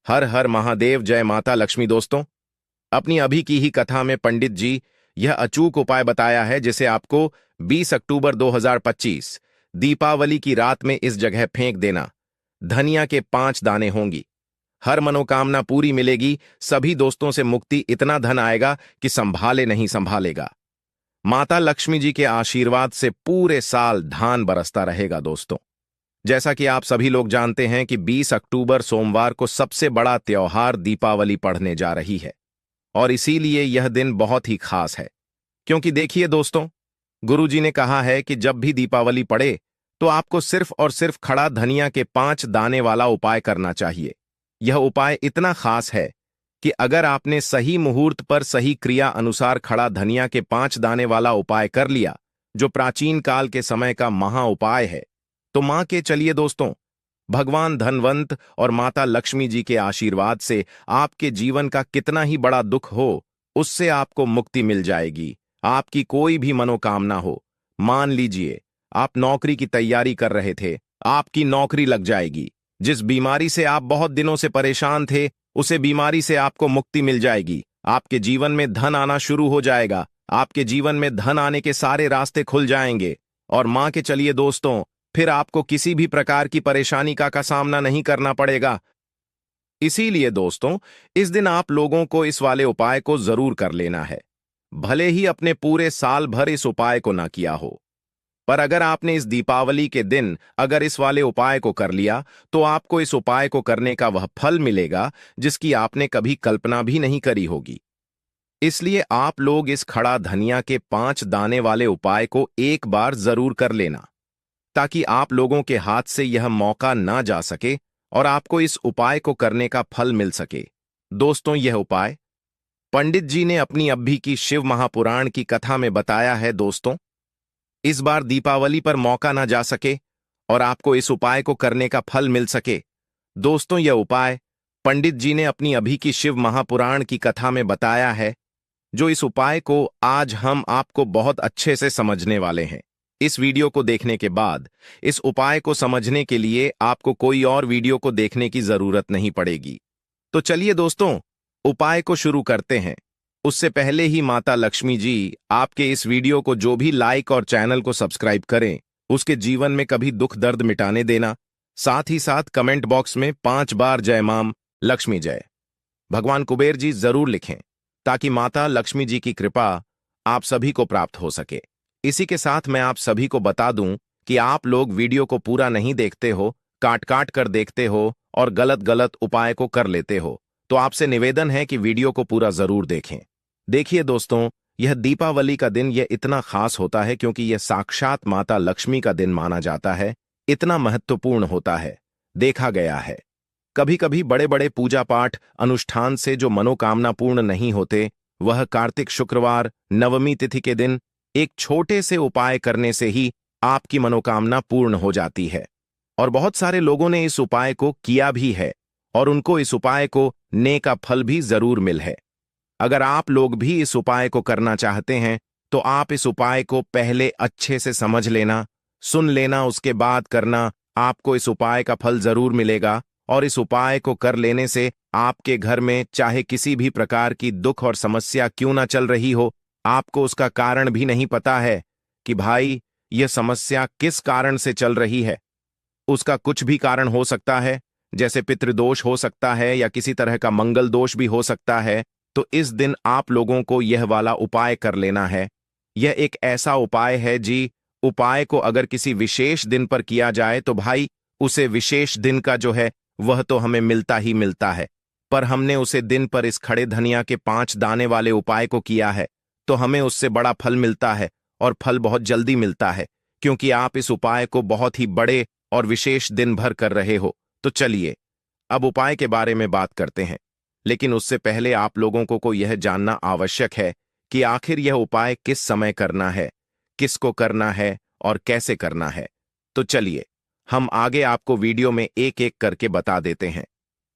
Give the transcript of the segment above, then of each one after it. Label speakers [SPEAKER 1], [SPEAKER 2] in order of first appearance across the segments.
[SPEAKER 1] हर हर महादेव, जय माता लक्ष्मी। दोस्तों, अपनी अभी की ही कथा में पंडित जी यह अचूक उपाय बताया है जिसे आपको 20 अक्टूबर 2025 दीपावली की रात में इस जगह फेंक देना। धनिया के 5 दाने होंगी, हर मनोकामना पूरी मिलेगी, सभी दोस्तों से मुक्ति, इतना धन आएगा कि संभाले नहीं संभालेगा। माता लक्ष्मी जी के आशीर्वाद से पूरे साल धान बरसता रहेगा। दोस्तों, जैसा कि आप सभी लोग जानते हैं कि 20 अक्टूबर सोमवार को सबसे बड़ा त्योहार दीपावली पड़ने जा रही है और इसीलिए यह दिन बहुत ही खास है। क्योंकि देखिए दोस्तों, गुरुजी ने कहा है कि जब भी दीपावली पड़े तो आपको सिर्फ और सिर्फ खड़ा धनिया के 5 दाने वाला उपाय करना चाहिए। यह उपाय इतना खास है कि अगर आपने सही मुहूर्त पर सही क्रिया अनुसार खड़ा धनिया के 5 दाने वाला उपाय कर लिया, जो प्राचीन काल के समय का महा उपाय है, तो मां के चलिए दोस्तों, भगवान धनवंत और माता लक्ष्मी जी के आशीर्वाद से आपके जीवन का कितना ही बड़ा दुख हो, उससे आपको मुक्ति मिल जाएगी। आपकी कोई भी मनोकामना हो, मान लीजिए आप नौकरी की तैयारी कर रहे थे, आपकी नौकरी लग जाएगी। जिस बीमारी से आप बहुत दिनों से परेशान थे, उसे बीमारी से आपको मुक्ति मिल जाएगी। आपके जीवन में धन आना शुरू हो जाएगा, आपके जीवन में धन आने के सारे रास्ते खुल जाएंगे। और मां के चलिए दोस्तों, फिर आपको किसी भी प्रकार की परेशानी का सामना नहीं करना पड़ेगा। इसीलिए दोस्तों, इस दिन आप लोगों को इस वाले उपाय को जरूर कर लेना है। भले ही अपने पूरे साल भर इस उपाय को ना किया हो, पर अगर आपने इस दीपावली के दिन अगर इस वाले उपाय को कर लिया, तो आपको इस उपाय को करने का वह फल मिलेगा जिसकी आपने कभी कल्पना भी नहीं करी होगी। इसलिए आप लोग इस खड़ा धनिया के 5 दाने वाले उपाय को एक बार जरूर कर लेना, ताकि आप लोगों के हाथ से यह मौका ना जा सके और आपको इस उपाय को करने का फल मिल सके। दोस्तों, यह उपाय पंडित जी ने अपनी अभी की शिव महापुराण की कथा में बताया है। दोस्तों, इस बार दीपावली पर मौका ना जा सके और आपको इस उपाय को करने का फल मिल सके। दोस्तों, यह उपाय पंडित जी ने अपनी अभी की शिव महापुराण की कथा में बताया है, जो इस उपाय को आज हम आपको बहुत अच्छे से समझने वाले हैं। इस वीडियो को देखने के बाद इस उपाय को समझने के लिए आपको कोई और वीडियो को देखने की जरूरत नहीं पड़ेगी। तो चलिए दोस्तों, उपाय को शुरू करते हैं। उससे पहले ही माता लक्ष्मी जी आपके इस वीडियो को जो भी लाइक और चैनल को सब्सक्राइब करें, उसके जीवन में कभी दुख दर्द मिटाने देना। साथ ही साथ कमेंट बॉक्स में 5 बार जय मां लक्ष्मी जय भगवान कुबेर जी जरूर लिखें, ताकि माता लक्ष्मी जी की कृपा आप सभी को प्राप्त हो सके। इसी के साथ मैं आप सभी को बता दूं कि आप लोग वीडियो को पूरा नहीं देखते हो, काट काट कर देखते हो और गलत गलत उपाय को कर लेते हो, तो आपसे निवेदन है कि वीडियो को पूरा जरूर देखें। देखिए दोस्तों, यह दीपावली का दिन यह इतना खास होता है क्योंकि यह साक्षात माता लक्ष्मी का दिन माना जाता है। इतना महत्वपूर्ण होता है। देखा गया है कभी कभी बड़े बड़े पूजा पाठ अनुष्ठान से जो मनोकामना पूर्ण नहीं होते, वह कार्तिक शुक्रवार नवमी तिथि के दिन एक छोटे से उपाय करने से ही आपकी मनोकामना पूर्ण हो जाती है। और बहुत सारे लोगों ने इस उपाय को किया भी है और उनको इस उपाय को नेक का फल भी जरूर मिल है। अगर आप लोग भी इस उपाय को करना चाहते हैं, तो आप इस उपाय को पहले अच्छे से समझ लेना, सुन लेना, उसके बाद करना। आपको इस उपाय का फल जरूर मिलेगा और इस उपाय को कर लेने से आपके घर में चाहे किसी भी प्रकार की दुख और समस्या क्यों ना चल रही हो, आपको उसका कारण भी नहीं पता है कि भाई यह समस्या किस कारण से चल रही है। उसका कुछ भी कारण हो सकता है, जैसे पितृदोष हो सकता है या किसी तरह का मंगल दोष भी हो सकता है। तो इस दिन आप लोगों को यह वाला उपाय कर लेना है। यह एक ऐसा उपाय है जी, उपाय को अगर किसी विशेष दिन पर किया जाए तो भाई उसे विशेष दिन का जो है वह तो हमें मिलता ही मिलता है। पर हमने उसे दिन पर इस खड़े धनिया के 5 दाने वाले उपाय को किया है, तो हमें उससे बड़ा फल मिलता है और फल बहुत जल्दी मिलता है, क्योंकि आप इस उपाय को बहुत ही बड़े और विशेष दिन भर कर रहे हो। तो चलिए अब उपाय के बारे में बात करते हैं, लेकिन उससे पहले आप लोगों को यह जानना आवश्यक है कि आखिर यह उपाय किस समय करना है, किसको करना है और कैसे करना है। तो चलिए हम आगे आपको वीडियो में एक एक करके बता देते हैं।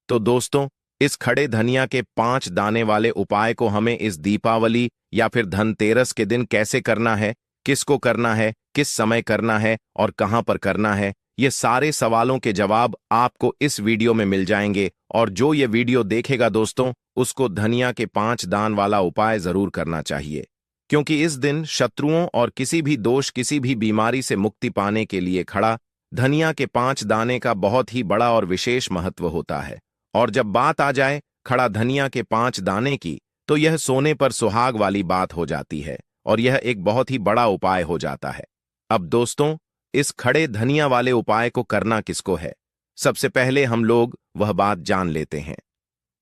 [SPEAKER 1] तो दोस्तों, इस खड़े धनिया के 5 दाने वाले उपाय को हमें इस दीपावली या फिर धनतेरस के दिन कैसे करना है, किसको करना है, किस समय करना है और कहां पर करना है, ये सारे सवालों के जवाब आपको इस वीडियो में मिल जाएंगे, और जो ये वीडियो देखेगा दोस्तों, उसको धनिया के 5 दान वाला उपाय जरूर करना चाहिए, क्योंकि इस दिन शत्रुओं और किसी भी दोष, किसी भी बीमारी से मुक्ति पाने के लिए खड़ा धनिया के 5 दाने का बहुत ही बड़ा और विशेष महत्व होता है। और जब बात आ जाए खड़ा धनिया के 5 दाने की, तो यह सोने पर सुहाग वाली बात हो जाती है, और यह एक बहुत ही बड़ा उपाय हो जाता है। अब दोस्तों, इस खड़े धनिया वाले उपाय को करना किसको है, सबसे पहले हम लोग वह बात जान लेते हैं।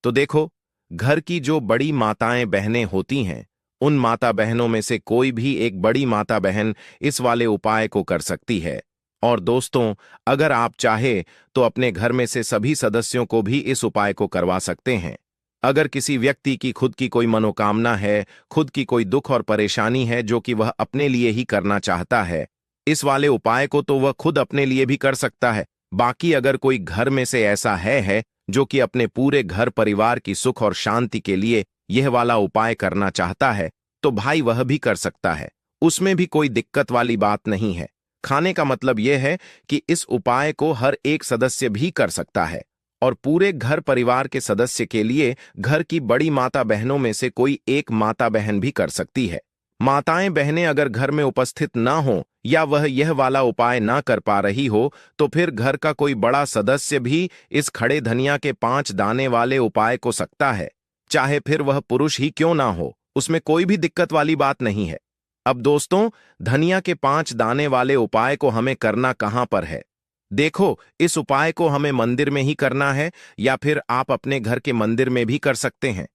[SPEAKER 1] तो देखो, घर की जो बड़ी माताएं बहनें होती हैं, उन माता बहनों में से कोई भी एक बड़ी माता बहन इस वाले उपाय को कर सकती है। और दोस्तों, अगर आप चाहे तो अपने घर में से सभी सदस्यों को भी इस उपाय को करवा सकते हैं। अगर किसी व्यक्ति की खुद की कोई मनोकामना है, खुद की कोई दुख और परेशानी है जो कि वह अपने लिए ही करना चाहता है, इस वाले उपाय को तो वह खुद अपने लिए भी कर सकता है। बाकी अगर कोई घर में से ऐसा है जो कि अपने पूरे घर परिवार की सुख और शांति के लिए यह वाला उपाय करना चाहता है, तो भाई वह भी कर सकता है, उसमें भी कोई दिक्कत वाली बात नहीं है। खाने का मतलब यह है कि इस उपाय को हर एक सदस्य भी कर सकता है, और पूरे घर परिवार के सदस्य के लिए घर की बड़ी माता बहनों में से कोई एक माता बहन भी कर सकती है। माताएं बहनें अगर घर में उपस्थित ना हो या वह यह वाला उपाय ना कर पा रही हो, तो फिर घर का कोई बड़ा सदस्य भी इस खड़े धनिया के 5 दाने वाले उपाय को सकता है, चाहे फिर वह पुरुष ही क्यों ना हो, उसमें कोई भी दिक्कत वाली बात नहीं है। अब दोस्तों, धनिया के 5 दाने वाले उपाय को हमें करना कहां पर है? देखो, इस उपाय को हमें मंदिर में ही करना है, या फिर आप अपने घर के मंदिर में भी कर सकते हैं।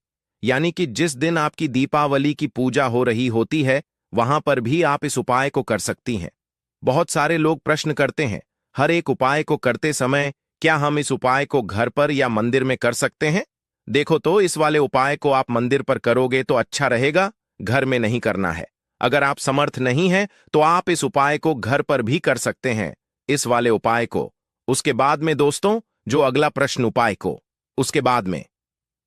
[SPEAKER 1] यानी कि जिस दिन आपकी दीपावली की पूजा हो रही होती है, वहां पर भी आप इस उपाय को कर सकती हैं। बहुत सारे लोग प्रश्न करते हैं, हर एक उपाय को करते समय क्या हम इस उपाय को घर पर या मंदिर में कर सकते हैं? देखो, तो इस वाले उपाय को आप मंदिर पर करोगे तो अच्छा रहेगा, घर में नहीं करना है। अगर आप समर्थ नहीं हैं, तो आप इस उपाय को घर पर भी कर सकते हैं, इस वाले उपाय को। उसके बाद में दोस्तों, जो अगला प्रश्न उपाय को, उसके बाद में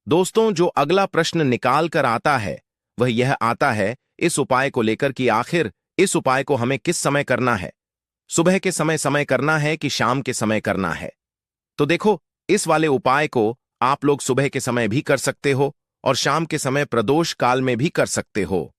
[SPEAKER 1] दोस्तों जो अगला प्रश्न निकाल कर आता है, वह यह आता है इस उपाय को लेकर कि आखिर इस उपाय को हमें किस समय करना है? सुबह के समय करना है कि शाम के समय करना है? तो देखो, इस वाले उपाय को आप लोग सुबह के समय भी कर सकते हो और शाम के समय प्रदोष काल में भी कर सकते हो।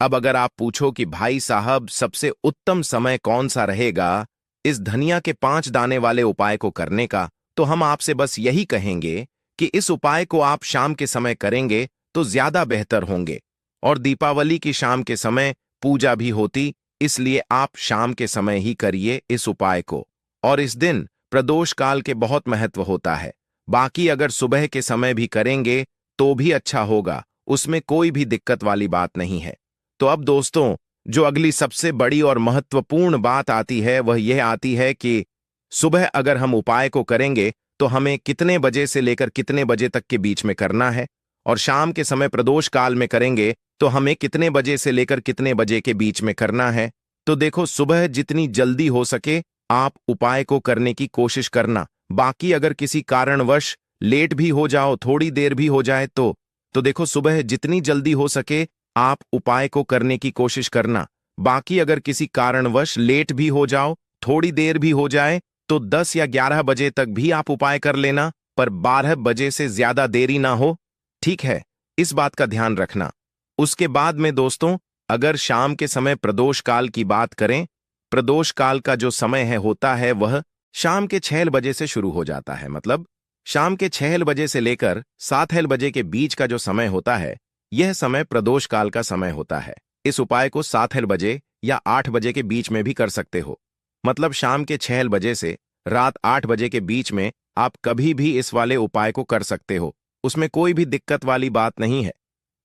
[SPEAKER 1] अब अगर आप पूछो कि भाई साहब सबसे उत्तम समय कौन सा रहेगा इस धनिया के 5 दाने वाले उपाय को करने का, तो हम आपसे बस यही कहेंगे कि इस उपाय को आप शाम के समय करेंगे तो ज्यादा बेहतर होंगे। और दीपावली की शाम के समय पूजा भी होती, इसलिए आप शाम के समय ही करिए इस उपाय को। और इस दिन प्रदोष काल के बहुत महत्व होता है। बाकी अगर सुबह के समय भी करेंगे तो भी अच्छा होगा, उसमें कोई भी दिक्कत वाली बात नहीं है। तो अब दोस्तों, जो अगली सबसे बड़ी और महत्वपूर्ण बात आती है, वह यह आती है कि सुबह अगर हम उपाय को करेंगे तो हमें कितने बजे से लेकर कितने बजे तक के बीच में करना है, और शाम के समय प्रदोष काल में करेंगे तो हमें कितने बजे से लेकर कितने बजे के बीच में करना है। तो देखो, सुबह जितनी जल्दी हो सके आप उपाय को करने की कोशिश करना। बाकी अगर किसी कारणवश लेट भी हो जाओ, थोड़ी देर भी हो जाए, तो देखो, सुबह जितनी जल्दी हो सके आप उपाय को करने की कोशिश करना। बाकी अगर किसी कारणवश लेट भी हो जाओ, थोड़ी देर भी हो जाए, तो 10 या 11 बजे तक भी आप उपाय कर लेना, पर 12 बजे से ज्यादा देरी ना हो, ठीक है? इस बात का ध्यान रखना। उसके बाद में दोस्तों, अगर शाम के समय प्रदोष काल की बात करें, प्रदोष काल का जो समय होता है वह शाम के 6 बजे से शुरू हो जाता है। मतलब शाम के 6 बजे से लेकर 7 बजे के बीच का जो समय होता है, यह समय प्रदोष काल का समय होता है। इस उपाय को 7 बजे या 8 बजे के बीच में भी कर सकते हो। मतलब शाम के 6 बजे से रात 8 बजे के बीच में आप कभी भी इस वाले उपाय को कर सकते हो, उसमें कोई भी दिक्कत वाली बात नहीं है।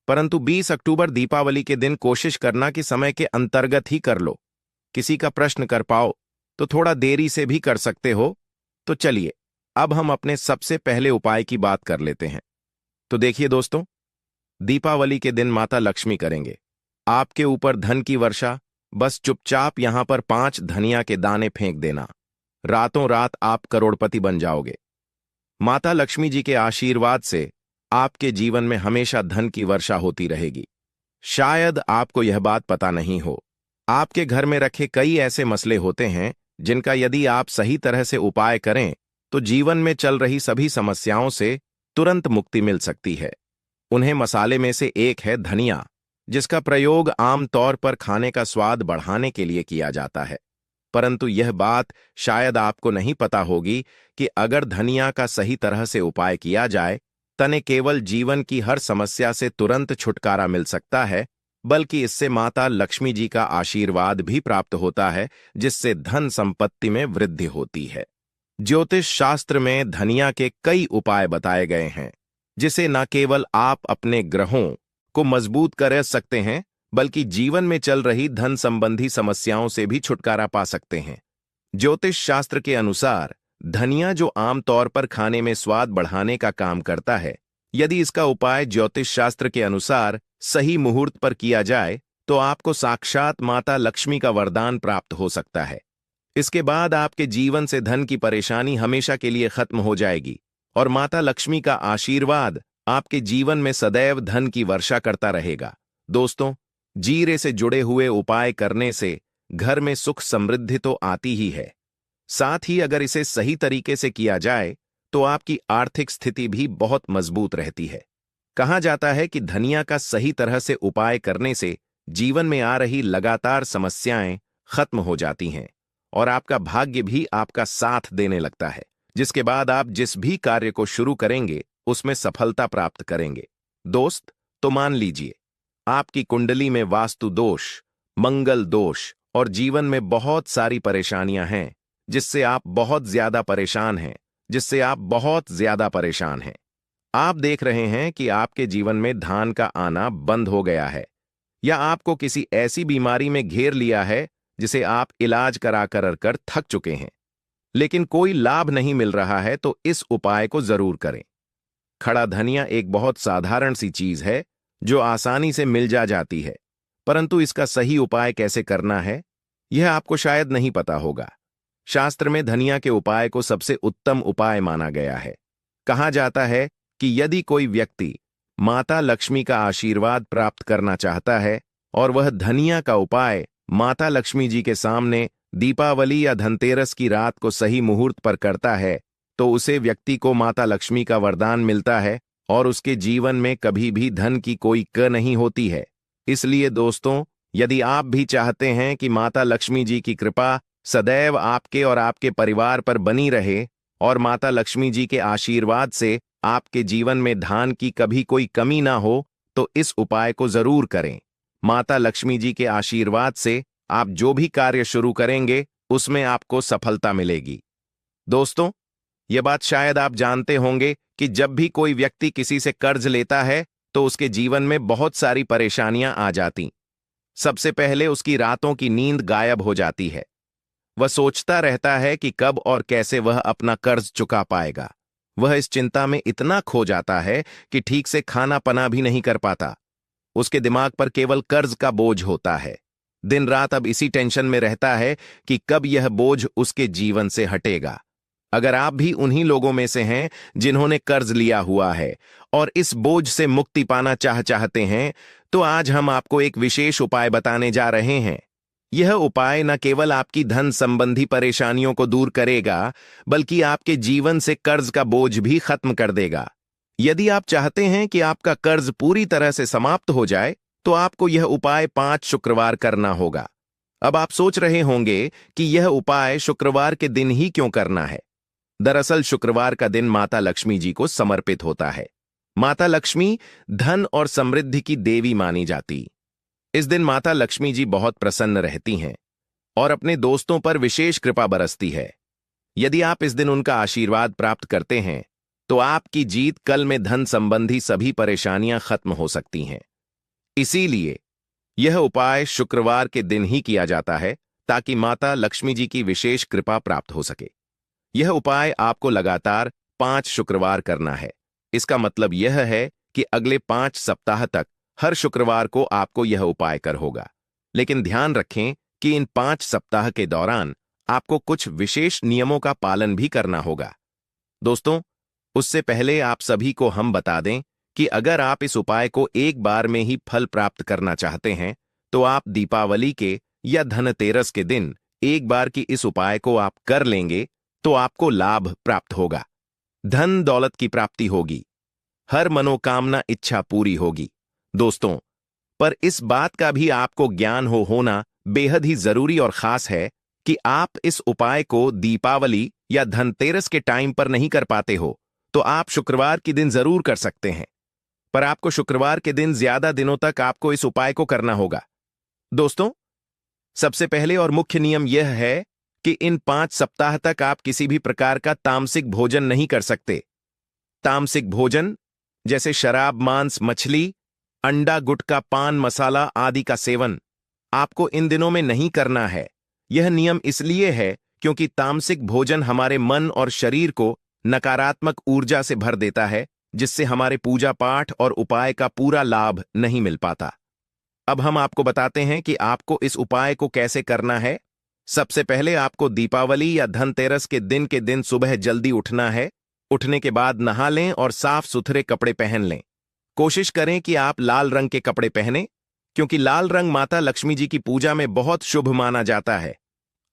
[SPEAKER 1] परंतु 20 अक्टूबर दीपावली के दिन कोशिश करना कि समय के अंतर्गत ही कर लो। किसी का प्रश्न कर पाओ तो थोड़ा देरी से भी कर सकते हो। तो चलिए, अब हम अपने सबसे पहले उपाय की बात कर लेते हैं। तो देखिए दोस्तों, दीपावली के दिन माता लक्ष्मी करेंगे आपके ऊपर धन की वर्षा। बस चुपचाप यहां पर 5 धनिया के दाने फेंक देना, रातों रात आप करोड़पति बन जाओगे। माता लक्ष्मी जी के आशीर्वाद से आपके जीवन में हमेशा धन की वर्षा होती रहेगी। शायद आपको यह बात पता नहीं हो, आपके घर में रखे कई ऐसे मसले होते हैं जिनका यदि आप सही तरह से उपाय करें तो जीवन में चल रही सभी समस्याओं से तुरंत मुक्ति मिल सकती है। उन्हें मसाले में से एक है धनिया, जिसका प्रयोग आमतौर पर खाने का स्वाद बढ़ाने के लिए किया जाता है। परंतु यह बात शायद आपको नहीं पता होगी कि अगर धनिया का सही तरह से उपाय किया जाए, तने केवल जीवन की हर समस्या से तुरंत छुटकारा मिल सकता है, बल्कि इससे माता लक्ष्मी जी का आशीर्वाद भी प्राप्त होता है, जिससे धन संपत्ति में वृद्धि होती है। ज्योतिष शास्त्र में धनिया के कई उपाय बताए गए हैं, जिसे न केवल आप अपने ग्रहों को मजबूत कर सकते हैं, बल्कि जीवन में चल रही धन संबंधी समस्याओं से भी छुटकारा पा सकते हैं। ज्योतिष शास्त्र के अनुसार धनिया, जो आमतौर पर खाने में स्वाद बढ़ाने का काम करता है, यदि इसका उपाय ज्योतिष शास्त्र के अनुसार सही मुहूर्त पर किया जाए तो आपको साक्षात माता लक्ष्मी का वरदान प्राप्त हो सकता है। इसके बाद आपके जीवन से धन की परेशानी हमेशा के लिए खत्म हो जाएगी और माता लक्ष्मी का आशीर्वाद आपके जीवन में सदैव धन की वर्षा करता रहेगा। दोस्तों, जीरे से जुड़े हुए उपाय करने से घर में सुख समृद्धि तो आती ही है, साथ ही अगर इसे सही तरीके से किया जाए तो आपकी आर्थिक स्थिति भी बहुत मजबूत रहती है। कहा जाता है कि धनिया का सही तरह से उपाय करने से जीवन में आ रही लगातार समस्याएं खत्म हो जाती हैं और आपका भाग्य भी आपका साथ देने लगता है, जिसके बाद आप जिस भी कार्य को शुरू करेंगे उसमें सफलता प्राप्त करेंगे। दोस्त, तो मान लीजिए आपकी कुंडली में वास्तु दोष, मंगल दोष और जीवन में बहुत सारी परेशानियां हैं, जिससे आप बहुत ज्यादा परेशान हैं। आप देख रहे हैं कि आपके जीवन में धन का आना बंद हो गया है, या आपको किसी ऐसी बीमारी में घेर लिया है जिसे आप इलाज करा कर थक चुके हैं, लेकिन कोई लाभ नहीं मिल रहा है, तो इस उपाय को जरूर करें। खड़ा धनिया एक बहुत साधारण सी चीज है जो आसानी से मिल जाती है, परंतु इसका सही उपाय कैसे करना है यह आपको शायद नहीं पता होगा। शास्त्र में धनिया के उपाय को सबसे उत्तम उपाय माना गया है। कहा जाता है कि यदि कोई व्यक्ति माता लक्ष्मी का आशीर्वाद प्राप्त करना चाहता है और वह धनिया का उपाय माता लक्ष्मी जी के सामने दीपावली या धनतेरस की रात को सही मुहूर्त पर करता है, तो उसे व्यक्ति को माता लक्ष्मी का वरदान मिलता है और उसके जीवन में कभी भी धन की कोई क नहीं होती है। इसलिए दोस्तों, यदि आप भी चाहते हैं कि माता लक्ष्मी जी की कृपा सदैव आपके और आपके परिवार पर बनी रहे और माता लक्ष्मी जी के आशीर्वाद से आपके जीवन में धन की कभी कोई कमी ना हो, तो इस उपाय को जरूर करें। माता लक्ष्मी जी के आशीर्वाद से आप जो भी कार्य शुरू करेंगे उसमें आपको सफलता मिलेगी। दोस्तों, यह बात शायद आप जानते होंगे कि जब भी कोई व्यक्ति किसी से कर्ज लेता है तो उसके जीवन में बहुत सारी परेशानियां आ जाती। सबसे पहले उसकी रातों की नींद गायब हो जाती है। वह सोचता रहता है कि कब और कैसे वह अपना कर्ज चुका पाएगा। वह इस चिंता में इतना खो जाता है कि ठीक से खाना पना भी नहीं कर पाता। उसके दिमाग पर केवल कर्ज का बोझ होता है। दिन रात अब इसी टेंशन में रहता है कि कब यह बोझ उसके जीवन से हटेगा। अगर आप भी उन्हीं लोगों में से हैं जिन्होंने कर्ज लिया हुआ है और इस बोझ से मुक्ति पाना चाहते हैं, तो आज हम आपको एक विशेष उपाय बताने जा रहे हैं। यह उपाय न केवल आपकी धन संबंधी परेशानियों को दूर करेगा, बल्कि आपके जीवन से कर्ज का बोझ भी खत्म कर देगा। यदि आप चाहते हैं कि आपका कर्ज पूरी तरह से समाप्त हो जाए, तो आपको यह उपाय 5 शुक्रवार करना होगा। अब आप सोच रहे होंगे कि यह उपाय शुक्रवार के दिन ही क्यों करना है। दरअसल शुक्रवार का दिन माता लक्ष्मी जी को समर्पित होता है। माता लक्ष्मी धन और समृद्धि की देवी मानी जाती। इस दिन माता लक्ष्मी जी बहुत प्रसन्न रहती हैं और अपने दोस्तों पर विशेष कृपा बरसती है। यदि आप इस दिन उनका आशीर्वाद प्राप्त करते हैं, तो आपकी जीत कल में धन संबंधी सभी परेशानियां खत्म हो सकती हैं। इसीलिए यह उपाय शुक्रवार के दिन ही किया जाता है, ताकि माता लक्ष्मी जी की विशेष कृपा प्राप्त हो सके। यह उपाय आपको लगातार 5 शुक्रवार करना है। इसका मतलब यह है कि अगले 5 सप्ताह तक हर शुक्रवार को आपको यह उपाय कर होगा। लेकिन ध्यान रखें कि इन 5 सप्ताह के दौरान आपको कुछ विशेष नियमों का पालन भी करना होगा। दोस्तों, उससे पहले आप सभी को हम बता दें कि अगर आप इस उपाय को एक बार में ही फल प्राप्त करना चाहते हैं, तो आप दीपावली के या धनतेरस के दिन एक बार की इस उपाय को आप कर लेंगे तो आपको लाभ प्राप्त होगा, धन दौलत की प्राप्ति होगी, हर मनोकामना इच्छा पूरी होगी। दोस्तों, पर इस बात का भी आपको ज्ञान होना बेहद ही जरूरी और खास है कि आप इस उपाय को दीपावली या धनतेरस के टाइम पर नहीं कर पाते हो तो आप शुक्रवार के दिन जरूर कर सकते हैं। पर आपको शुक्रवार के दिन ज्यादा दिनों तक आपको इस उपाय को करना होगा। दोस्तों, सबसे पहले और मुख्य नियम यह है कि इन 5 सप्ताह तक आप किसी भी प्रकार का तामसिक भोजन नहीं कर सकते। तामसिक भोजन जैसे शराब, मांस, मछली, अंडा, गुटखा, पान मसाला आदि का सेवन आपको इन दिनों में नहीं करना है। यह नियम इसलिए है क्योंकि तामसिक भोजन हमारे मन और शरीर को नकारात्मक ऊर्जा से भर देता है, जिससे हमारे पूजा पाठ और उपाय का पूरा लाभ नहीं मिल पाता। अब हम आपको बताते हैं कि आपको इस उपाय को कैसे करना है। सबसे पहले आपको दीपावली या धनतेरस के दिन सुबह जल्दी उठना है। उठने के बाद नहा लें और साफ सुथरे कपड़े पहन लें। कोशिश करें कि आप लाल रंग के कपड़े पहनें, क्योंकि लाल रंग माता लक्ष्मी जी की पूजा में बहुत शुभ माना जाता है।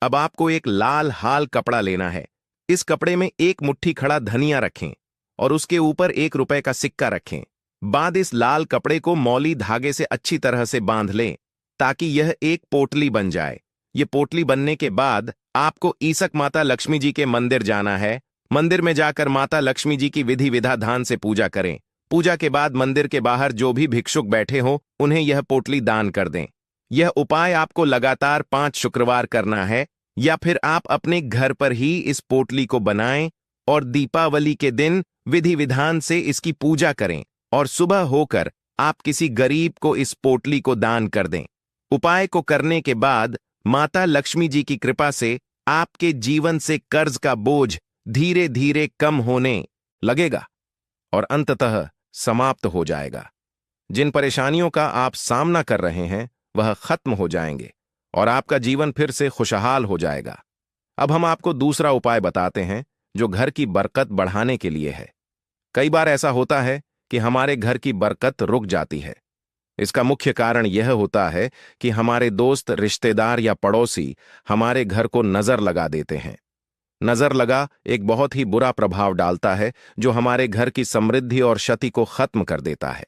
[SPEAKER 1] अब आपको एक लाल हाल कपड़ा लेना है। इस कपड़े में 1 मुट्ठी खड़ा धनिया रखें और उसके ऊपर 1 रुपए का सिक्का रखें। बाद इस लाल कपड़े को मौली धागे से अच्छी तरह से बांध लें ताकि यह एक पोटली बन जाए। ये पोटली बनने के बाद आपको ईसक माता लक्ष्मी जी के मंदिर जाना है। मंदिर में जाकर माता लक्ष्मी जी की विधि विधान से पूजा करें। पूजा के बाद मंदिर के बाहर जो भी भिक्षुक बैठे हो उन्हें यह पोटली दान कर दें। यह उपाय आपको लगातार 5 शुक्रवार करना है, या फिर आप अपने घर पर ही इस पोटली को बनाएं और दीपावली के दिन विधि विधान से इसकी पूजा करें और सुबह होकर आप किसी गरीब को इस पोटली को दान कर दें। उपाय को करने के बाद माता लक्ष्मी जी की कृपा से आपके जीवन से कर्ज का बोझ धीरे धीरे कम होने लगेगा और अंततः समाप्त हो जाएगा। जिन परेशानियों का आप सामना कर रहे हैं वह खत्म हो जाएंगे और आपका जीवन फिर से खुशहाल हो जाएगा। अब हम आपको दूसरा उपाय बताते हैं जो घर की बरकत बढ़ाने के लिए है। कई बार ऐसा होता है कि हमारे घर की बरकत रुक जाती है। इसका मुख्य कारण यह होता है कि हमारे दोस्त, रिश्तेदार या पड़ोसी हमारे घर को नजर लगा देते हैं। नजर लगा एक बहुत ही बुरा प्रभाव डालता है जो हमारे घर की समृद्धि और क्षति को खत्म कर देता है।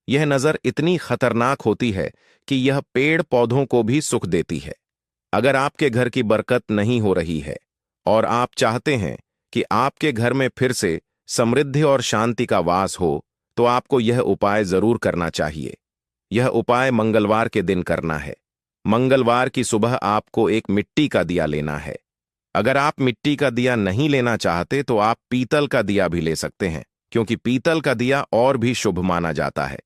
[SPEAKER 1] यह नजर इतनी खतरनाक होती है कि यह पेड़ पौधों को भी सुख देती है। अगर आपके घर की बरकत नहीं हो रही है और आप चाहते हैं कि आपके घर में फिर से समृद्धि और शांति का वास हो, तो आपको यह उपाय जरूर करना चाहिए। यह उपाय मंगलवार के दिन करना है। मंगलवार की सुबह आपको एक मिट्टी का दिया लेना है। अगर आप मिट्टी का दिया नहीं लेना चाहते तो आप पीतल का दिया भी ले सकते हैं, क्योंकि पीतल का दिया और भी शुभ माना जाता है।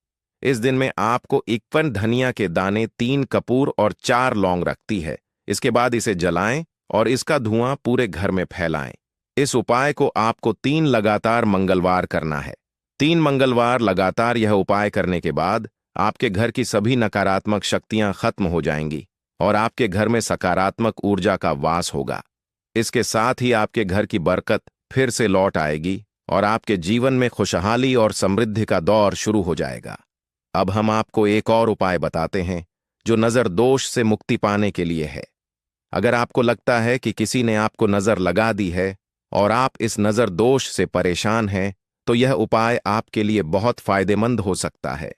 [SPEAKER 1] इस दिन में आपको 51 धनिया के दाने, 3 कपूर और 4 लौंग रखती है। इसके बाद इसे जलाएं और इसका धुआं पूरे घर में फैलाएं। इस उपाय को आपको 3 लगातार मंगलवार करना है। 3 मंगलवार लगातार यह उपाय करने के बाद आपके घर की सभी नकारात्मक शक्तियां खत्म हो जाएंगी और आपके घर में सकारात्मक ऊर्जा का वास होगा। इसके साथ ही आपके घर की बरकत फिर से लौट आएगी और आपके जीवन में खुशहाली और समृद्धि का दौर शुरू हो जाएगा। अब हम आपको एक और उपाय बताते हैं जो नजर दोष से मुक्ति पाने के लिए है। अगर आपको लगता है कि किसी ने आपको नजर लगा दी है और आप इस नजर दोष से परेशान हैं, तो यह उपाय आपके लिए बहुत फायदेमंद हो सकता है।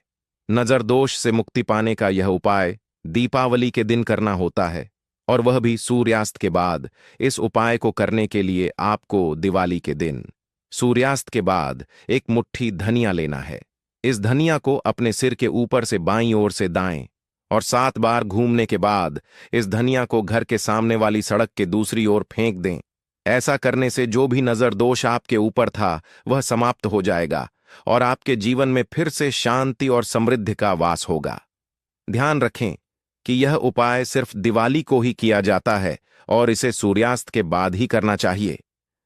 [SPEAKER 1] नजर दोष से मुक्ति पाने का यह उपाय दीपावली के दिन करना होता है, और वह भी सूर्यास्त के बाद। इस उपाय को करने के लिए आपको दिवाली के दिन सूर्यास्त के बाद 1 मुट्ठी धनिया लेना है। इस धनिया को अपने सिर के ऊपर से बाईं ओर से दाएं और 7 बार घूमने के बाद इस धनिया को घर के सामने वाली सड़क के दूसरी ओर फेंक दें। ऐसा करने से जो भी नजर दोष आपके ऊपर था वह समाप्त हो जाएगा और आपके जीवन में फिर से शांति और समृद्धि का वास होगा। ध्यान रखें कि यह उपाय सिर्फ दिवाली को ही किया जाता है और इसे सूर्यास्त के बाद ही करना चाहिए।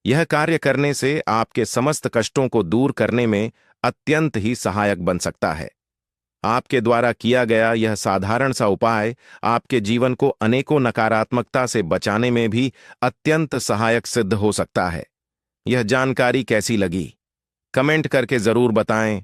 [SPEAKER 1] यह कार्य करने से आपके समस्त कष्टों को दूर करने में अत्यंत ही सहायक बन सकता है। आपके द्वारा किया गया यह साधारण सा उपाय आपके जीवन को अनेकों नकारात्मकता से बचाने में भी अत्यंत सहायक सिद्ध हो सकता है। यह जानकारी कैसी लगी? कमेंट करके जरूर बताएं